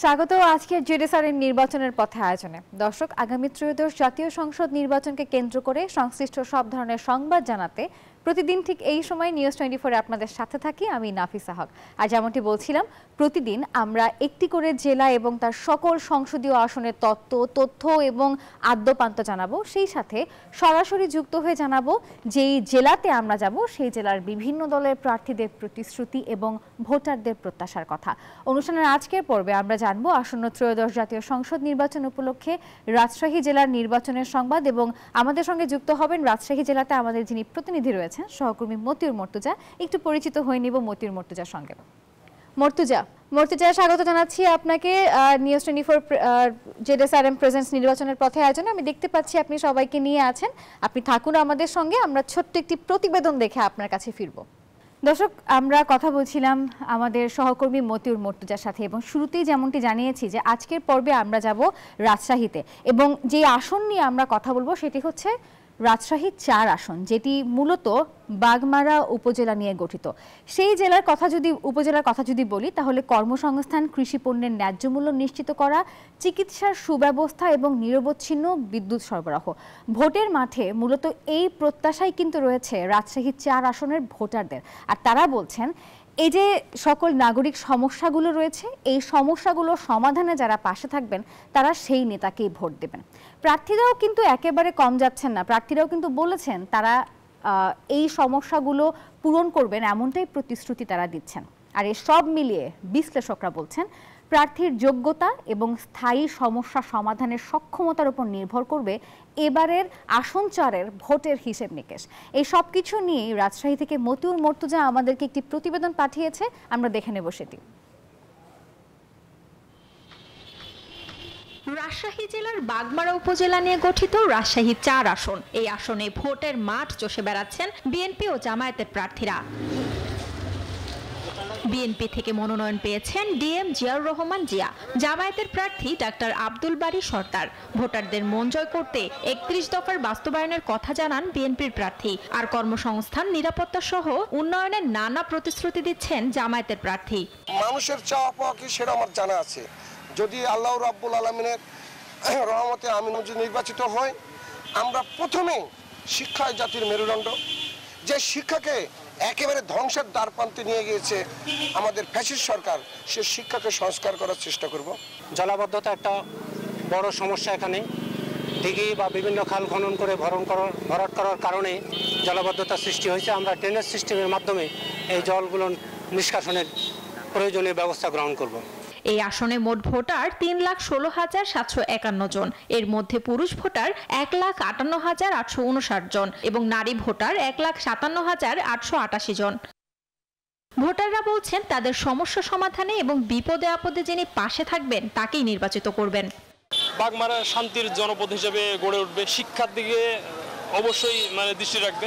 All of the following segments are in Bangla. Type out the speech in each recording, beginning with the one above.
স্বাগত আজকের জেডএসআরএম নির্বাচনের পথে আয়োজনে। দর্শক, আগামী ত্রয়োদশ জাতীয় সংসদ নির্বাচনকে কেন্দ্র করে সংশ্লিষ্ট সব ধরনের সংবাদ জানাতে প্রতিদিন ঠিক এই সময় নিউজ 24 আপনাদের সাথে থাকি আমি নাফিসা হক। আর যেমনটি বলছিলাম, প্রতিদিন আমরা একটি করে জেলা এবং তার সকল সংসদীয় আসনের তথ্য এবং আদ্যপান্ত জানাবো। সেই সাথে সরাসরি যুক্ত হয়ে জানাবো যেই জেলাতে আমরা যাব সেই জেলার বিভিন্ন দলের প্রার্থীদের প্রতিশ্রুতি এবং ভোটারদের প্রত্যাশার কথা। অনুষ্ঠানের আজকের পর্বে আমরা জানবো আসন্ন ত্রয়োদশ জাতীয় সংসদ নির্বাচন উপলক্ষে রাজশাহী জেলার নির্বাচনের সংবাদ, এবং আমাদের সঙ্গে যুক্ত হবেন রাজশাহী জেলাতে আমাদের যিনি প্রতিনিধি রয়েছেন সহকর্মী মতিউর মর্তুজা। একটু পরিচিত হয়ে নিব মতিউর মর্তুজার সঙ্গে। মর্তুজা, স্বাগত জানাচ্ছি আপনাকে নিউজ 24 জেডএসআরএম প্রেজেন্টস নির্বাচনের পথে আয়োজনে। আমি দেখতে পাচ্ছি আপনি সবাইকে নিয়ে আছেন, আপনি থাকুন আমাদের সঙ্গে। আমরা ছোট্ট একটি প্রতিবেদন দেখে আপনার কাছে ফিরবো। দর্শক, আমরা কথা বলছিলাম আমাদের সহকর্মী মতিউর মর্তুজার সাথে, এবং শুরুতেই যেমনটি জানিয়েছি যে আজকের পর্বে আমরা যাব রাজশাহীতে, এবং যে আসন নিয়ে আমরা কথা বলবো সেটি হচ্ছে রাজশাহী 4 আসন, যেটি মূলত বাগমারা উপজেলা নিয়ে গঠিত। সেই উপজেলার কথা যদি বলি তাহলে কর্মসংস্থান, কৃষি পণ্যের ন্যায্য মূল্য নিশ্চিত করা, চিকিৎসার সুব্যবস্থা এবং নিরবচ্ছিন্ন বিদ্যুৎ সরবরাহ। ভোটের মাঠে মূলত এই প্রত্যাশাই কিন্তু রয়েছে রাজশাহী 4 আসনের ভোটারদের। আর তারা বলছেন এই যে সকল নাগরিক সমস্যাগুলো রয়েছে, এই সমস্যাগুলো সমাধানে যারা পাশে থাকবেন তারা সেই নেতাকেই ভোট দেবেন। প্রার্থীরাও কিন্তু একেবারে কম যাচ্ছেন না, প্রার্থীরাও কিন্তু বলেছেন তারা এই সমস্যাগুলো পূরণ করবেন, এমনটাই প্রতিশ্রুতি তারা দিচ্ছেন। আর এই সব মিলিয়ে বিশ্লেষকরা বলছেন প্রার্থীর যোগ্যতা এবং স্থায়ী সমস্যা সমাধানের সক্ষমতার উপর নির্ভর করবে এবারের আসন 4-এর ভোটের হিসেব নিকেশ। এই সব কিছু নিয়েই রাজশাহী থেকে মতিউর মর্তুজা আমাদেরকে একটি প্রতিবেদন পাঠিয়েছে, আমরা দেখে নেব সেটি। রাজশাহী জেলার বাগমারা উপজেলা নিয়ে গঠিত রাজশাহী 4 আসন। এই আসনে ভোটের মাঠ চষে বেড়াচ্ছেন বিএনপি ও জামায়াতের প্রার্থীরা। বিএনপি থেকে মনোনয়ন পেয়েছেন ডিএম জিয়াউর রহমান জিয়া, জামায়াতের প্রার্থী ডাক্তার আব্দুল বারী সরদার। ভোটারদের মন জয় করতে 31 দফার বাস্তবায়নের কথা জানান বিএনপির প্রার্থী। আর কর্মসংস্থান, নিরাপত্তা সহ উন্নয়নের নানা প্রতিশ্রুতি দিচ্ছেন জামায়াতের প্রার্থী। মানুষের চাওয়া পাওয়া কি সেটা আমার জানা আছে। যদি আল্লাহ রাব্বুল আলামিনের রহমতে আমি নির্বাচিত হই, আমরা প্রথমে শিক্ষায় জাতির মেরুদণ্ড, যে শিক্ষাকে একেবারে ধ্বংসের দ্বারপ্রান্তে নিয়ে গিয়েছে আমাদের ফ্যাসিস্ট সরকার, সে শিক্ষাকে সংস্কার করার চেষ্টা করব। জলাবদ্ধতা একটা বড় সমস্যা এখানে। দিঘি বা বিভিন্ন খাল খনন করে ভরাট করার কারণে জলাবদ্ধতা সৃষ্টি হয়েছে। আমরা ড্রেনেজ সিস্টেমের মাধ্যমে এই জলগুলো নিষ্কাশনের প্রয়োজনীয় ব্যবস্থা গ্রহণ করব। এই আসনে মোট ভোটার 3,16,751 জন। এর মধ্যে পুরুষ ভোটার 1,58,859 জন এবং নারী ভোটার 1,57,888 জন। ভোটাররা বলছেন তাদের সমস্যা সমাধানে এবং বিপদে আপদে যিনি পাশে থাকবেন তাকেই নির্বাচিত করবেন। বাগমারা শান্তির জনপদ হিসেবে গড়ে উঠবে, শিক্ষার দিকে অবশ্যই দৃষ্টি রাখবে,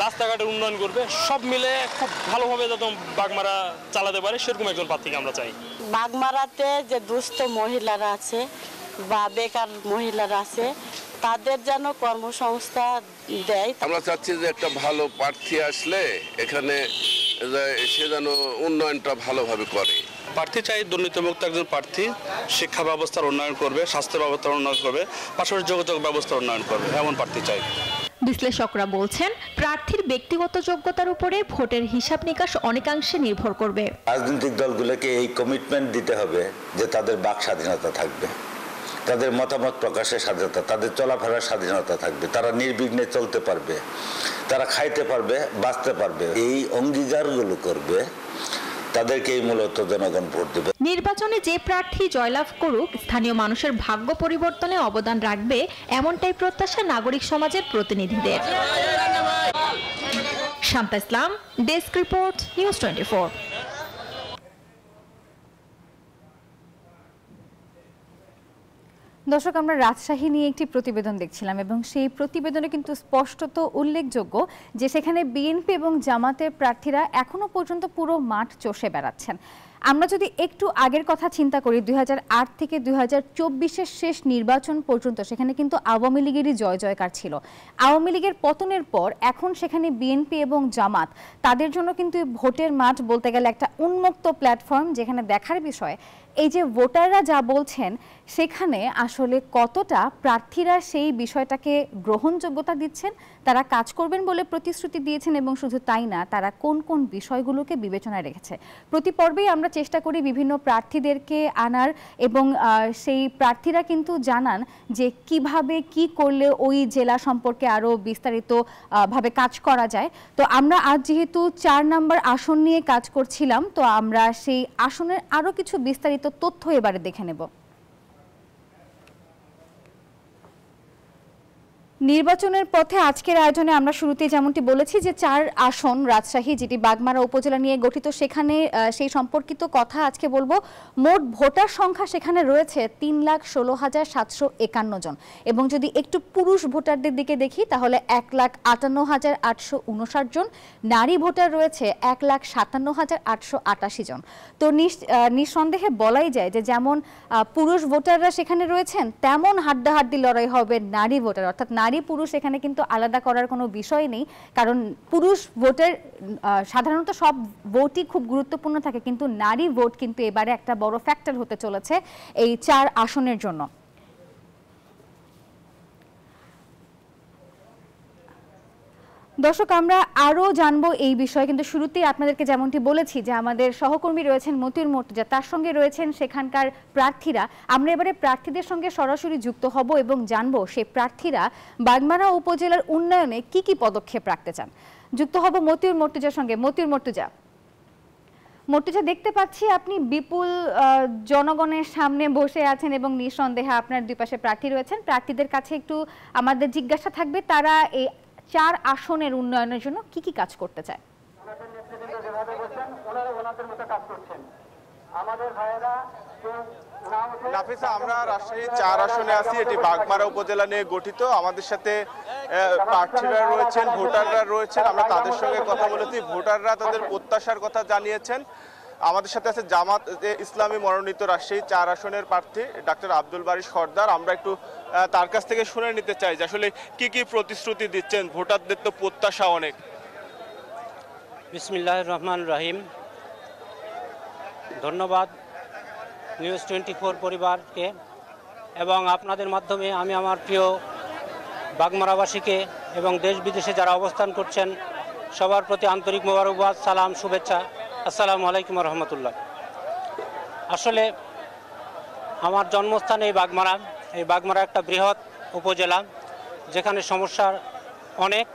রাস্তাঘাটের উন্নয়ন করবে, সব মিলে খুব ভালোভাবে যাতে বাগমারা চালাতে পারে সেরকম একজন প্রার্থীকে আমরা চাই। বাগমারাতে যে দুস্থ মহিলারা আছে বা বেকার মহিলারা আছে তাদের যেন কর্মসংস্থান দেয়। আমরা চাচ্ছি যে একটা ভালো প্রার্থী আসলে এখানে সে যেন উন্নয়নটা ভালোভাবে করে। প্রার্থী চাই দুর্নীতিমুক্ত একজন প্রার্থী, শিক্ষা ব্যবস্থার উন্নয়ন করবে, স্বাস্থ্য ব্যবস্থার উন্নয়ন করবে, পাশাপাশি যোগাযোগ ব্যবস্থার উন্নয়ন করবে, এমন প্রার্থী চাই। বিশ্লেষকরা বলছেন প্রার্থীর ব্যক্তিগত যোগ্যতার উপরে ভোটের হিসাব নিকাশ অনেকাংশে নির্ভর করবে। রাজনৈতিক দলগুলোকে এই কমিটমেন্ট দিতে হবে যে তাদের বাক স্বাধীনতা থাকবে, তাদের মতামত প্রকাশের স্বাধীনতা, তাদের চলাফেরার স্বাধীনতা থাকবে, তারা নির্বিঘ্নে চলতে পারবে, তারা খাইতে পারবে, বাঁচতে পারবে। এই অঙ্গীকারগুলো করবে, তাদেরকেই মূলত জনগণ ভোট দেবে। নির্বাচনে যে প্রার্থী জয়লাভ করুক স্থানীয় মানুষের ভাগ্য পরিবর্তনে অবদান রাখবে, এমনটাই প্রত্যাশা নাগরিক সমাজের প্রতিনিধিদের। শান্তা ইসলাম, ডেস্ক রিপোর্ট, নিউজ 24। দর্শক, আমরা রাজশাহী নিয়ে একটি প্রতিবেদন দেখছিলাম, এবং সেই প্রতিবেদনে কিন্তু স্পষ্টত উল্লেখযোগ্য যে সেখানে বিএনপি এবং জামাতের প্রার্থীরা এখনো পর্যন্ত পুরো মাঠ চষে বেড়াচ্ছেন। আমরা যদি একটু আগের কথা চিন্তা করি, 2008 থেকে 2024-এর শেষ নির্বাচন পর্যন্ত সেখানে কিন্তু আওয়ামী লীগেরই জয় জয়কার ছিল। আওয়ামী লীগের পতনের পর এখন সেখানে বিএনপি এবং জামাত, তাদের জন্য কিন্তু ভোটের মাঠ বলতে গেলে একটা উন্মুক্ত প্ল্যাটফর্ম, যেখানে দেখার বিষয় এই যে ভোটাররা যা বলছেন সেখানে আসলে কতটা প্রার্থীরা সেই বিষয়টাকে গ্রহণযোগ্যতা দিচ্ছেন, তারা কাজ করবেন বলে প্রতিশ্রুতি দিয়েছেন, এবং শুধু তাই না, তারা কোন কোন বিষয়গুলোকে বিবেচনায় রেখেছে। প্রতি পর্বেই আমরা চেষ্টা করি বিভিন্ন প্রার্থীদেরকে আনার, এবং সেই প্রার্থীরা কিন্তু জানান যে কিভাবে কি করলে ওই জেলা সম্পর্কে আরও বিস্তারিত ভাবে কাজ করা যায়। তো আমরা আজ যেহেতু 4 নম্বর আসন নিয়ে কাজ করছিলাম, তো আমরা সেই আসনের আরও কিছু বিস্তারিত তথ্য এবারে দেখে নেব। নির্বাচনের পথে আজকের আয়োজনে আমরা শুরুতেই যেমনটি বলেছি যে 4 আসন রাজশাহী, যেটি বাগমারা উপজেলা নিয়ে গঠিত, সেখানে সেই সম্পর্কিত কথা আজকে বলবো। মোট ভোটার সংখ্যা সেখানে রয়েছে 3,16,751 জন, এবং যদি একটু পুরুষ ভোটারদের দিকে দেখি তাহলে 1,58,859 জন, নারী ভোটার রয়েছে 1,57,888 জন। তো নিঃসন্দেহে বলাই যায় যে যেমন পুরুষ ভোটাররা সেখানে রয়েছেন, তেমন হাড্ডাহাড্ডি লড়াই হবে নারী ভোটার, অর্থাৎ নারী পুরুষ এখানে কিন্তু আলাদা করার কোনো বিষয় নেই। কারণ পুরুষ ভোটের সাধারণত সব ভোটই খুব গুরুত্বপূর্ণ থাকে, কিন্তু নারী ভোট কিন্তু এবারে একটা বড় ফ্যাক্টর হতে চলেছে এই 4 আসনের জন্য। দর্শক, আমরা আরও জানবো এই বিষয়ে, কিন্তু শুরুতেই আপনাদেরকে যেমনটি বলেছি যে আমাদের সহকর্মী রয়েছেন মতিউর মর্তুজা, তার সঙ্গে রয়েছেন সেখানকার প্রার্থীরা। আমরা এবারে প্রার্থীদের সঙ্গে সরাসরি যুক্ত হব এবং জানবো সেই প্রার্থীরা বাগমারা উপজেলার উন্নয়নে কি কি পদক্ষেপ রাখতে চান। যুক্ত হব মতিউর মর্তুজার সঙ্গে। মতিউর মর্তুজা, দেখতে পাচ্ছি আপনি বিপুল জনগণের সামনে বসে আছেন এবং নিঃসন্দেহে আপনার দুই পাশে প্রার্থী রয়েছেন। প্রার্থীদের কাছে একটু আমাদের জিজ্ঞাসা থাকবে, তারা এই 4 আসনের উন্নয়নের জন্য কি কি কাজ করতে চায়। নাফিসা, আমরা রাজশাহী 4 আসনে আছি, এটি বাগমারা উপজেলা নিয়ে গঠিত। আমাদের সাথে প্রার্থীরা রয়েছেন, ভোটাররা রয়েছেন, আমরা তাদের সঙ্গে কথা বলেছি। ভোটাররা তাদের প্রত্যাশার কথা জানিয়েছেন। আমাদের সাথে আছে জামাত ইসলামী মনোনীত রাজশাহী 4 আসনের প্রার্থী ডাক্তার আব্দুল বারী সর্দার। আমরা একটু তার কাছ থেকে শুনে নিতে চাই যে আসলে কি কি প্রতিশ্রুতি দিচ্ছেন, ভোটারদের তো প্রত্যাশা অনেক। বিসমিল্লাহির রহমানির রহিম। ধন্যবাদ নিউজ 24 পরিবারকে, এবং আপনাদের মাধ্যমে আমি আমার প্রিয় বাগমারাবাসীকে এবং দেশ বিদেশে যারা অবস্থান করছেন সবার প্রতি আন্তরিক মোবারকবাদ, সালাম, শুভেচ্ছা। আসসালামু আলাইকুম রহমতুল্লাহ। আসলে আমার জন্মস্থান এই বাগমারা একটা বৃহৎ উপজেলা, যেখানে সমস্যার অনেক,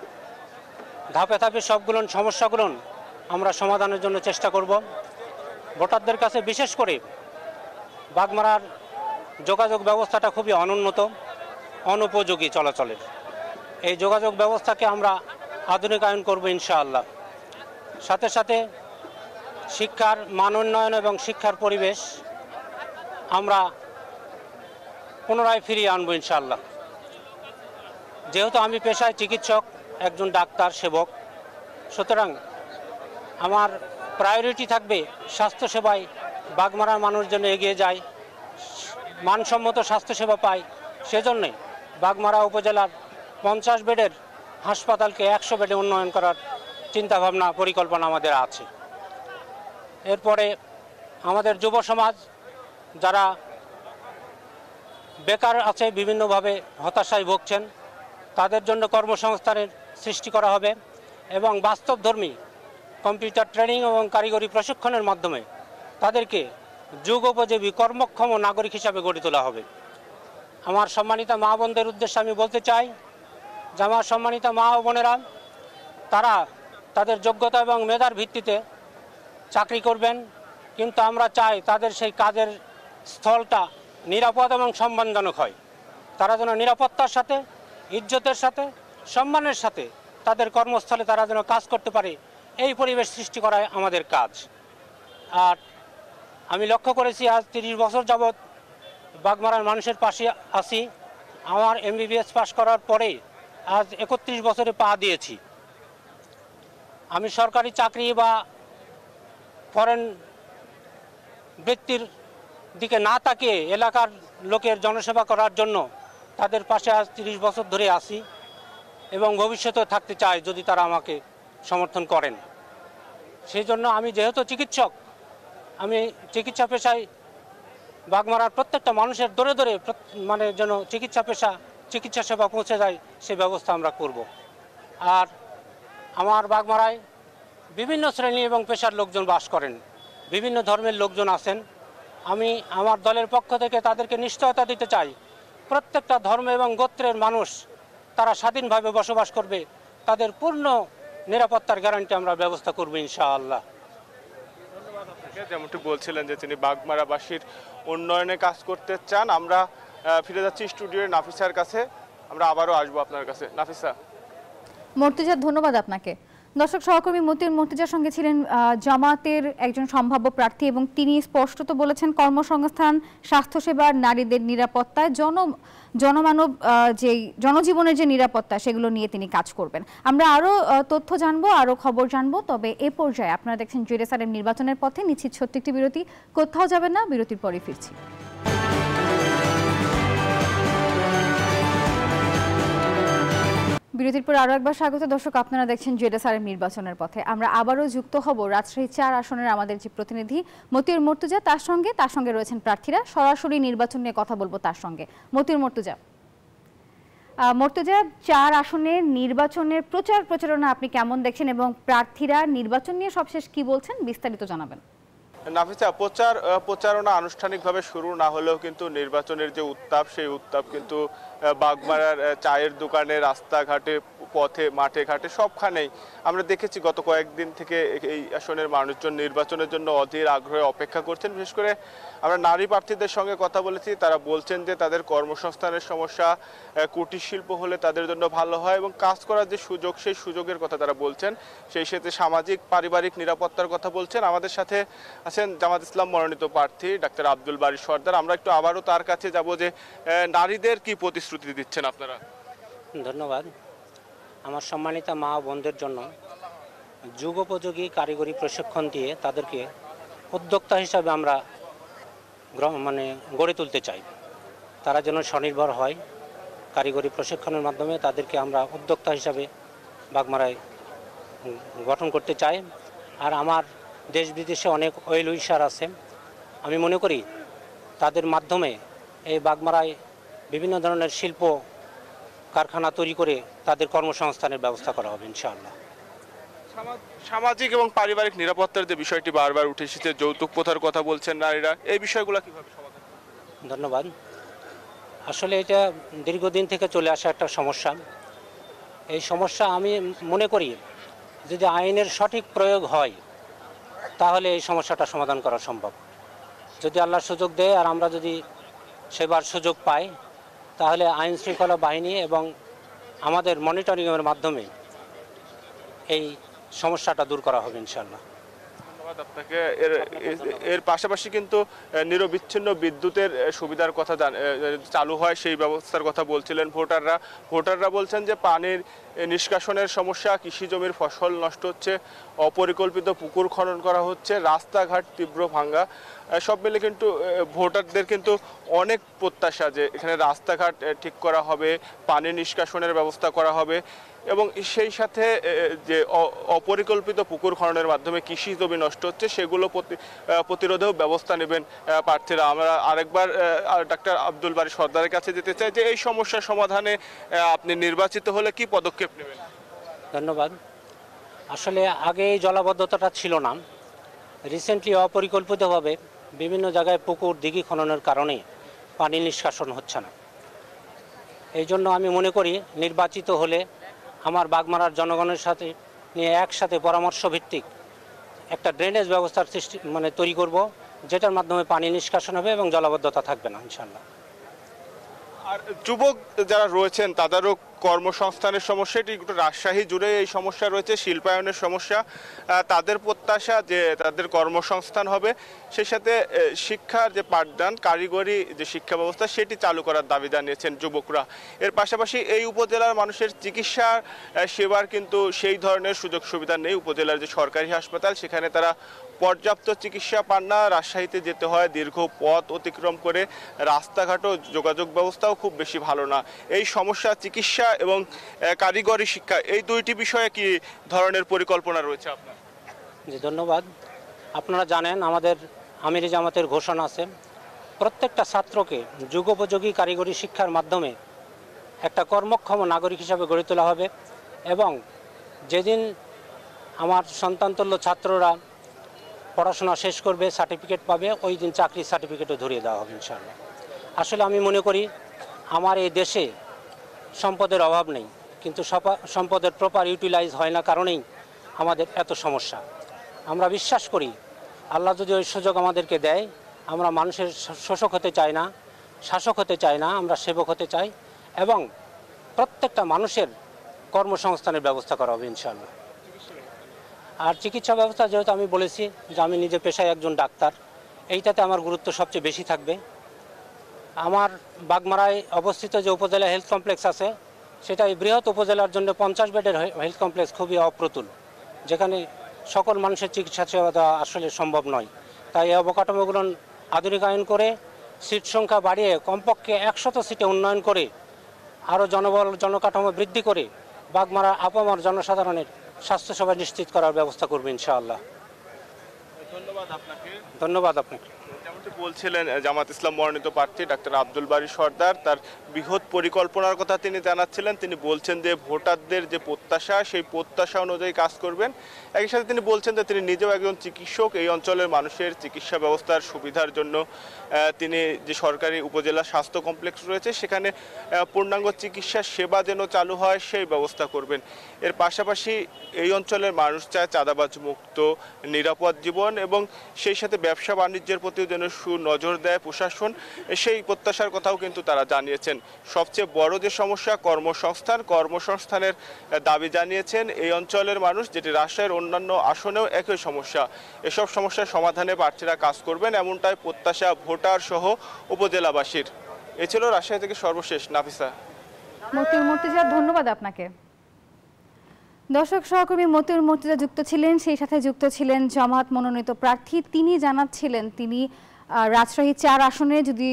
ধাপে ধাপে সবগুলো সমস্যাগুলো আমরা সমাধানের জন্য চেষ্টা করব। ভোটারদের কাছে বিশেষ করে বাগমারার যোগাযোগ ব্যবস্থাটা খুবই অনুন্নত, অনুপযোগী চলাচলের। এই যোগাযোগ ব্যবস্থাকে আমরা আধুনিকায়ন করব ইনশাআল্লাহ। সাথে সাথে শিক্ষার মান উন্নয়ন এবং শিক্ষার পরিবেশ আমরা পুনরায় ফিরিয়ে আনবো ইনশাআল্লাহ। যেহেতু আমি পেশায় চিকিৎসক, একজন ডাক্তার সেবক, সুতরাং আমার প্রায়োরিটি থাকবে স্বাস্থ্যসেবায় বাগমারার মানুষ যেন এগিয়ে যায়, মানসম্মত স্বাস্থ্যসেবা পায়। সেজন্যে বাগমারা উপজেলার 50 বেডের হাসপাতালকে 100 বেডে উন্নয়ন করার চিন্তাভাবনা, পরিকল্পনা আমাদের আছে। এরপরে আমাদের যুব সমাজ যারা বেকার আছে, বিভিন্নভাবে হতাশায় ভুগছেন, তাদের জন্য কর্মসংস্থানের সৃষ্টি করা হবে এবং বাস্তবধর্মী কম্পিউটার ট্রেনিং এবং কারিগরি প্রশিক্ষণের মাধ্যমে তাদেরকে যুগোপযোগী কর্মক্ষম নাগরিক হিসাবে গড়ে তোলা হবে। আমার সম্মানিত মা বোনদের উদ্দেশ্যে আমি বলতে চাই যে আমার সম্মানিত মা ও বোনেরা, তারা তাদের যোগ্যতা এবং মেধার ভিত্তিতে চাকরি করবেন, কিন্তু আমরা চাই তাদের সেই কাজের স্থলটা নিরাপদ এবং সম্মানজনক হয়। তারা যেন নিরাপত্তার সাথে, ইজ্জতের সাথে, সম্মানের সাথে তাদের কর্মস্থলে তারা যেন কাজ করতে পারে, এই পরিবেশ সৃষ্টি করাই আমাদের কাজ। আর আমি লক্ষ্য করেছি আজ 30 বছর যাবৎ বাগমারার মানুষের পাশে আছি। আমার MBBS পাশ করার পরে আজ 31 বছরে পা দিয়েছি। আমি সরকারি চাকরি বা ফরেন ব্যক্তির দিকে না তাকিয়ে এলাকার লোকের জনসেবা করার জন্য তাদের পাশে আজ 30 বছর ধরে আছি এবং ভবিষ্যতেও থাকতে চাই যদি তারা আমাকে সমর্থন করেন। সেই জন্য আমি যেহেতু চিকিৎসক, আমি চিকিৎসা পেশায় বাগমারার প্রত্যেকটা মানুষের দরে দরে মানে যেন চিকিৎসা সেবা পৌঁছে যায় সে ব্যবস্থা আমরা করব। আর আমার বাগমারায় বিভিন্ন শ্রেণী এবং পেশার লোকজন বাস করেন, বিভিন্ন ধর্মের লোকজন আছেন। আমি আমার দলের পক্ষ থেকে তাদেরকে নিশ্চয়তা দিতে চাই, প্রত্যেকটা ধর্ম এবং গোত্রের মানুষ তারা স্বাধীনভাবে বসবাস করবে, তাদের পূর্ণ নিরাপত্তার গ্যারান্টি আমরা ব্যবস্থা করব ইনশাআল্লাহ। যেমনটি বলছিলেন যে তিনি বাগমারাবাসীর উন্নয়নে কাজ করতে চান। আমরা ফিরে যাচ্ছি স্টুডিওর নাফিসার কাছে, আমরা আবারও আসবো আপনার কাছে। নাফিসা। মর্তুজা, ধন্যবাদ আপনাকে। দর্শক, সহকর্মী মতিউর মর্তুজার সঙ্গে ছিলেন জামাতের একজন সম্ভাব্য প্রার্থী এবং তিনি স্পষ্টত বলেছেন কর্মসংস্থান, স্বাস্থ্যসেবা, নারীদের নিরাপত্তায় জনমানব যে জনজীবনের যে নিরাপত্তা সেগুলো নিয়ে তিনি কাজ করবেন। আমরা আরও তথ্য জানবো, আরও খবর জানবো, তবে এ পর্যায়ে আপনারা দেখছেন জেরুজালেম নির্বাচনের পথে। নিচ্ছি ছোট্ট একটি বিরতি, কোথাও যাবেন না, বিরতির পরে ফিরছি। বিরতির পর আরো একবার স্বাগত। দর্শক, আপনারা দেখছেন জেরুজালেম নির্বাচনের পথে। আমরা আবারও যুক্ত হব রাজশাহী 4 আসনের আমাদের যে প্রতিনিধি মতিউর মর্তুজা, তার সঙ্গে রয়েছেন প্রার্থীরা। সরাসরি নির্বাচন নিয়ে কথা বলবো তার সঙ্গে। মতিউর মর্তুজা, 4 আসনের নির্বাচনের প্রচারণা আপনি কেমন দেখছেন এবং প্রার্থীরা নির্বাচন নিয়ে সবশেষ কি বলছেন, বিস্তারিত জানাবেন। নাফিসা, প্রচারণা আনুষ্ঠানিকভাবে শুরু না হলেও কিন্তু নির্বাচনের যে উত্তাপ, সেই উত্তাপ কিন্তু বাগমারার চায়ের দোকানে, রাস্তাঘাটে, পথে, মাঠে ঘাটে সবখানেই আমরা দেখেছি। গত কয়েকদিন থেকে এই আসনের মানুষজন নির্বাচনের জন্য অধীর আগ্রহে অপেক্ষা করছেন। বিশেষ করে আমরা নারী প্রার্থীদের সঙ্গে কথা বলেছি, তারা বলছেন যে তাদের কর্মসংস্থানের সমস্যা, কুটির শিল্প হলে তাদের জন্য ভালো হয় এবং কাজ করার যে সুযোগ, সেই সুযোগের কথা তারা বলছেন। সেই সাথে সামাজিক পারিবারিক নিরাপত্তার কথা বলছেন। আমাদের সাথে আছেন জামাত ইসলাম মনোনীত প্রার্থী ডাক্তার আব্দুল বারী সর্দার। আমরা একটু আবারও তার কাছে যাব যে নারীদের কি প্রতিশ্রুতি দিচ্ছেন আপনারা। ধন্যবাদ। আমার সম্মানিত মা বোনদের জন্য যুগোপযোগী কারিগরি প্রশিক্ষণ দিয়ে তাদেরকে উদ্যোক্তা হিসাবে আমরা গড়ে তুলতে চাই। তারা যেন স্বনির্ভর হয়, কারিগরি প্রশিক্ষণের মাধ্যমে তাদেরকে আমরা উদ্যোক্তা হিসাবে বাগমারায় গঠন করতে চাই। আর আমার দেশ বিদেশে অনেক ওয়েল উইশার আছে, আমি মনে করি তাদের মাধ্যমে এই বাগমারায় বিভিন্ন ধরনের শিল্প কারখানা তৈরি করে তাদের কর্মসংস্থানের ব্যবস্থা করা হবে ইনশাআল্লাহ। সামাজিক এবং পারিবারিক নিরাপত্তার যে বিষয়টি বারবার উঠে এসেছে, যৌতুক প্রথার কথা বলছেন নারীরা, এই বিষয়গুলো কিভাবে সমাধান? ধন্যবাদ। আসলে এটা দীর্ঘদিন থেকে চলে আসা একটা সমস্যা। এই সমস্যা আমি মনে করি যদি আইনের সঠিক প্রয়োগ হয় তাহলে এই সমস্যাটা সমাধান করা সম্ভব। যদি আল্লাহ সুযোগ দেয় আর আমরা যদি সেবার সুযোগ পাই, তাহলে আইন শৃঙ্খলা বাহিনী এবং আমাদের মনিটরিংয়ের মাধ্যমে এই সমস্যাটা দূর করা হবে ইনশাআল্লাহ। ধন্যবাদ আপনাকে। এর পাশাপাশি কিন্তু নিরবিচ্ছিন্ন বিদ্যুতের সুবিধার কথা চালু হয়, সেই ব্যবস্থার কথা বলছিলেন ভোটাররা বলছেন যে পানির নিষ্কাশনের সমস্যা, কৃষি জমির ফসল নষ্ট হচ্ছে, অপরিকল্পিত পুকুর খনন করা হচ্ছে, রাস্তাঘাট তীব্র ভাঙ্গা, সব মিলে কিন্তু ভোটারদের কিন্তু অনেক প্রত্যাশা যে এখানে রাস্তাঘাট ঠিক করা হবে, পানি নিষ্কাশনের ব্যবস্থা করা হবে এবং সেই সাথে যে অপরিকল্পিত পুকুর খননের মাধ্যমে কৃষি জমি নষ্ট হচ্ছে সেগুলো প্রতিরোধেও ব্যবস্থা নেবেন প্রার্থীরা। আমরা আরেকবার ডাক্তার আব্দুল বারী সর্দারের কাছে যেতে চাই যে এই সমস্যার সমাধানে আপনি নির্বাচিত হলে কি পদক্ষেপ নেবেন? ধন্যবাদ। আসলে আগে এই জলাবদ্ধতাটা ছিল না, রিসেন্টলি অপরিকল্পিতভাবে বিভিন্ন জায়গায় পুকুর দিঘি খননের কারণে পানি নিষ্কাশন হচ্ছে না। এই জন্য আমি মনে করি নির্বাচিত হলে আমার বাগমারার জনগণের সাথে নিয়ে একসাথে পরামর্শ ভিত্তিক একটা ড্রেনেজ ব্যবস্থার তৈরি করব, যেটার মাধ্যমে পানি নিষ্কাশন হবে এবং জলাবদ্ধতা থাকবে না ইনশাআল্লাহ। আর যুবক যারা রয়েছেন তাদেরও কর্মসংস্থানের সমস্যা, এটি রাজশাহী জুড়ে এই সমস্যা রয়েছে, শিল্পায়নের সমস্যা। তাদের প্রত্যাশা যে তাদের কর্মসংস্থান হবে, সেই সাথে শিক্ষার যে পাঠদান, কারিগরি যে শিক্ষা ব্যবস্থা সেটি চালু করার দাবি জানিয়েছেন যুবকরা। এর পাশাপাশি এই উপজেলার মানুষের চিকিৎসা সেবার কিন্তু সেই ধরনের সুযোগ সুবিধা নেই। উপজেলার যে সরকারি হাসপাতাল সেখানে তারা পর্যাপ্ত চিকিৎসা পান না, রাজশাহীতে যেতে হয় দীর্ঘ পথ অতিক্রম করে, রাস্তাঘাট ও যোগাযোগ ব্যবস্থাও খুব বেশি ভালো না। এই সমস্যা চিকিৎসা এবং কারিগরি শিক্ষা, এই দুইটি বিষয়ে কি ধরনের পরিকল্পনা রয়েছে আপনার? জি ধন্যবাদ। আপনারা জানেন আমাদের আমিরি জামাতের ঘোষণা আছে প্রত্যেকটা ছাত্রকে যুগোপযোগী কারিগরি শিক্ষার মাধ্যমে একটা কর্মক্ষম নাগরিক হিসাবে গড়ে তোলা হবে এবং যেদিন আমার সন্তানতুল্য ছাত্ররা পড়াশোনা শেষ করবে, সার্টিফিকেট পাবে, ওই দিন চাকরির সার্টিফিকেটও ধরিয়ে দেওয়া হবে ইনশাআল্লাহ। আসলে আমি মনে করি আমার এই দেশে সম্পদের অভাব নেই, কিন্তু সম্পদের প্রপার ইউটিলাইজ হয় না কারণেই আমাদের এত সমস্যা। আমরা বিশ্বাস করি আল্লাহ যদি ওই সুযোগ আমাদেরকে দেয়, আমরা মানুষের শোষক হতে চাই না, শাসক হতে চাই না, আমরা সেবক হতে চাই এবং প্রত্যেকটা মানুষের কর্মসংস্থানের ব্যবস্থা করা হবে ইনশাআল্লাহ। আর চিকিৎসা ব্যবস্থা যেহেতু আমি বলেছি যে আমি নিজে পেশায় একজন ডাক্তার, এইটাতে আমার গুরুত্ব সবচেয়ে বেশি থাকবে। আমার বাগমারায় অবস্থিত যে উপজেলা হেলথ কমপ্লেক্স আছে, সেটা এই বৃহৎ উপজেলার জন্য 50 বেডের হেলথ কমপ্লেক্স খুবই অপ্রতুল, যেখানে সকল মানুষের চিকিৎসা সেবা দেওয়া আসলে সম্ভব নয়। তাই এই অবকাঠামোগুলো আধুনিকায়ন করে সিট সংখ্যা বাড়িয়ে কমপক্ষে 100 সিটে উন্নয়ন করে আরও জনকাঠামো বৃদ্ধি করে বাগমারা আপামর জনসাধারণের স্বাস্থ্যসেবা নিশ্চিত করার ব্যবস্থা করবে ইনশাআল্লাহ। ধন্যবাদ আপনাকে। যেমনটি বলছিলেন জামাত ইসলাম মনোনীত প্রার্থী ডাক্তার আব্দুল বারী সরদার, তার বৃহৎ পরিকল্পনার কথা তিনি জানাচ্ছিলেন। তিনি বলছেন যে ভোটারদের যে প্রত্যাশা, সেই প্রত্যাশা অনুযায়ী কাজ করবেন। একই সাথে তিনি বলছেন যে তিনি নিজেও একজন চিকিৎসক, এই অঞ্চলের মানুষের চিকিৎসা ব্যবস্থার সুবিধার জন্য তিনি যে সরকারি উপজেলা স্বাস্থ্য কমপ্লেক্স রয়েছে সেখানে পূর্ণাঙ্গ চিকিৎসা সেবা যেন চালু হয় সেই ব্যবস্থা করবেন। এর পাশাপাশি এই অঞ্চলের মানুষ চায় চাঁদাবাজ মুক্ত নিরাপদ জীবন এবং সেই সাথে ব্যবসা বাণিজ্যের প্রতিও যেন সুনজর দেয় প্রশাসন, সেই প্রত্যাশার কথাও কিন্তু তারা জানিয়েছেন। সবচেয়ে বড় যে সমস্যা কর্মসংস্থানের দাবি জানিয়েছেন এই অঞ্চলের মানুষ, যেটি রাজশাহীর অন্যান্য আসনেও একই সমস্যা। এসব সমস্যার সমাধানে প্রার্থীরা কাজ করবেন, এমনটাই প্রত্যাশা ভোটার সহ উপজেলাবাসীর। এ ছিল রাজশাহী থেকে সর্বশেষ। নাফিসা। মতিউর মর্তুজা, ধন্যবাদ আপনাকে। দর্শক, সহকর্মী মতিউর মর্তুজা যুক্ত ছিলেন, সেই সাথে যুক্ত ছিলেন জামাত মনোনীত প্রার্থী। তিনি জানাচ্ছিলেন তিনি রাজশাহী 4 আসনে যদি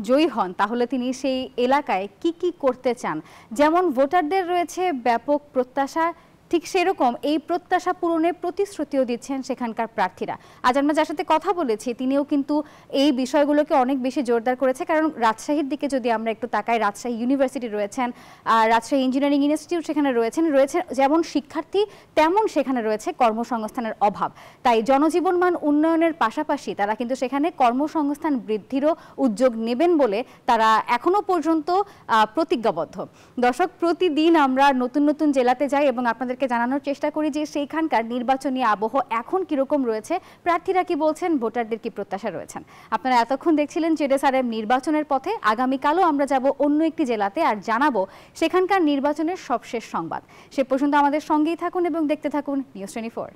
জয়ী হন তাহলে তিনি সেই এলাকায় কি কি করতে চান। যেমন ভোটারদের রয়েছে ব্যাপক প্রত্যাশা, ঠিক সেরকম এই প্রত্যাশা পূরণের প্রতিশ্রুতিও দিচ্ছেন সেখানকার প্রার্থীরা। আজ আমরা যার সাথে কথা বলেছি তিনিও কিন্তু এই বিষয়গুলোকে অনেক বেশি জোরদার করেছে। কারণ রাজশাহীর দিকে যদি আমরা একটু তাকাই, রাজশাহী ইউনিভার্সিটি রয়েছেন, রাজশাহী ইঞ্জিনিয়ারিং ইনস্টিটিউট সেখানে রয়েছে যেমন শিক্ষার্থী তেমন সেখানে রয়েছে কর্মসংস্থানের অভাব। তাই জনজীবন মান উন্নয়নের পাশাপাশি তারা কিন্তু সেখানে কর্মসংস্থান বৃদ্ধিরও উদ্যোগ নেবেন বলে তারা এখনো পর্যন্ত প্রতিজ্ঞাবদ্ধ। দর্শক, প্রতিদিন আমরা নতুন নতুন জেলাতে যাই এবং আপনাদেরকে জানানোর চেষ্টা করি যে সেইখানকার নির্বাচনী আবহ এখন কিরকম রয়েছে, প্রার্থীরা কি বলছেন, ভোটারদের কি প্রত্যাশা রয়েছেন। আপনারা এতক্ষণ দেখছিলেন জেডএসআরএম নির্বাচনের পথে। আগামীকালও আমরা যাব অন্য একটি জেলাতে আর জানাবো সেখানকার নির্বাচনের সবশেষ সংবাদ। সে পর্যন্ত আমাদের সঙ্গেই থাকুন এবং দেখতে থাকুন নিউজ 24।